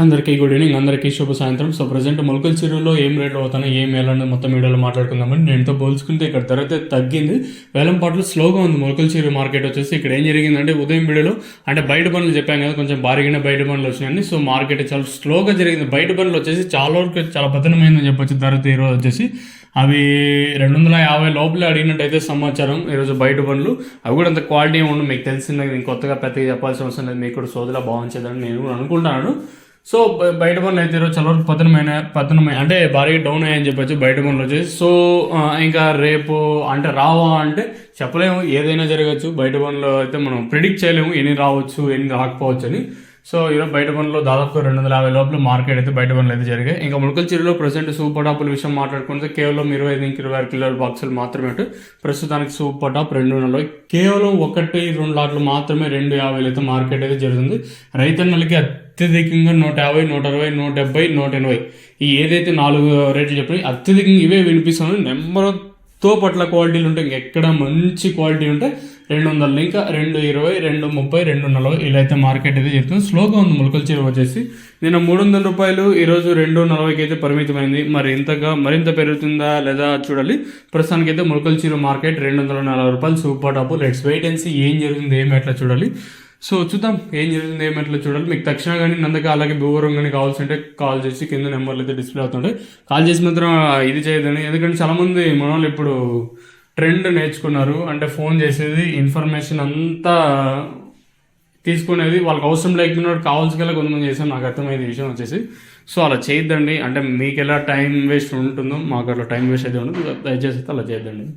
అందరికీ good evening, అందరికీ శుభ సాయంత్రం. సో ప్రజెంట్ మొలకల చెరువులో ఏం రేట్లు అవుతాయి, ఏం వేయాలని మొత్తం వీడియోలో మాట్లాడుకుందామని. నేనుతో పోల్చుకుంటే ఇక్కడ ధర అయితే తగ్గింది, వేలం పాటలు స్లోగా ఉంది మొలకల చెరువు మార్కెట్ వచ్చేసి. ఇక్కడ ఏం జరిగిందంటే ఉదయం వీడియోలో అంటే బయట పనులు చెప్పాను కదా, కొంచెం భారీగానే బయట పనులు వచ్చినాయని. సో మార్కెట్ చాలా స్లోగా జరిగింది. బయట పనులు వచ్చేసి చాలా వరకు చాలా పతనమైందని చెప్పొచ్చు. ధర ఈరోజు వచ్చేసి అవి 250 లోపలే అడిగినట్టయితే సమాచారం. ఈరోజు బయట పనులు అవి కూడా అంత క్వాలిటీ ఉండవు, మీకు తెలిసిందే. నేను కొత్తగా పెద్దగా చెప్పాల్సిన అవసరం లేదు, మీకు కూడా సోదలా బాగుంచేదని నేను కూడా అనుకుంటున్నాను. సో బయట పనులు అయితే ఈరోజు చాలా వరకు పతనమైన అంటే భారీగా డౌన్ అయ్యాయని చెప్పొచ్చు బయట పనులు వచ్చేసి. సో ఇంకా రేపు అంటే రావా అంటే చెప్పలేము, ఏదైనా జరగచ్చు. బయట పనులు అయితే మనం ప్రిడిక్ట్ చేయలేము, ఎన్ని రావచ్చు ఎన్ని రాకపోవచ్చు అని. సో ఈరోజు బయట పనులు దాదాపు 250 లోపల మార్కెట్ అయితే బయట పనులు అయితే జరిగాయి. ఇంకా ములకల చెరువులో ప్రజెంట్ సూపర్ టాపుల విషయం మాట్లాడుకుంటే కేవలం 25-26 కిలోల బాక్సులు మాత్రమే. ప్రస్తుతానికి సూపర్ టాప్ 240, కేవలం 1-2 లాట్లు మాత్రమే 250 అయితే మార్కెట్ అయితే జరుగుతుంది. రైతన్నలకి అత్యధికంగా 150, 160, 170, 180 ఈ ఏదైతే 4 రేట్లు చెప్పి అత్యధికంగా ఇవే వినిపిస్తుంది. నెంబర్తో పట్ల క్వాలిటీలు ఉంటాయి, ఇంకెక్కడ మంచి క్వాలిటీ ఉంటే 200, ఇంకా 220, 230, 240 ఇలా అయితే మార్కెట్ అయితే చెప్తుంది. స్లోగా ఉంది మొలకల చెరువు వచ్చేసి. నిన్న 300 రూపాయలు, ఈరోజు 240కి అయితే పరిమితమైంది. మరి మరింత పెరుగుతుందా లేదా చూడాలి. ప్రస్తుతానికి అయితే మొలకల చెరువు మార్కెట్ 240 రూపాయలు super top. Let's wait and see ఏం జరుగుతుంది ఏమి ఎట్లా చూడాలి. సో చూద్దాం ఏం జరుగుతుంది ఏమి ఎట్లా చూడాలి. మీకు తక్షణ కానీ నందక అలాగే భూవరం కానీ కావాల్సింటే కాల్ చేసి కింద నెంబర్లు అయితే డిస్ప్లే అవుతుంటాయి. కాల్ చేసి మాత్రం ఇది చేయదని, ఎందుకంటే చాలామంది మన వాళ్ళు ఇప్పుడు ట్రెండ్ నేర్చుకున్నారు. అంటే ఫోన్ చేసేది ఇన్ఫర్మేషన్ అంతా తీసుకునేది వాళ్ళకి అవసరం లేకపోయినా కావాల్సిన కొంతమంది చేసాం. నాకు అర్థమైంది విషయం వచ్చేసి. సో అలా చేయొద్దండి. అంటే మీకు ఎలా టైం వేస్ట్ ఉంటుందో మాకు అట్లా టైం వేస్ట్ అయితే ఉండదు. దయచేసి అలా చేయొద్దండి.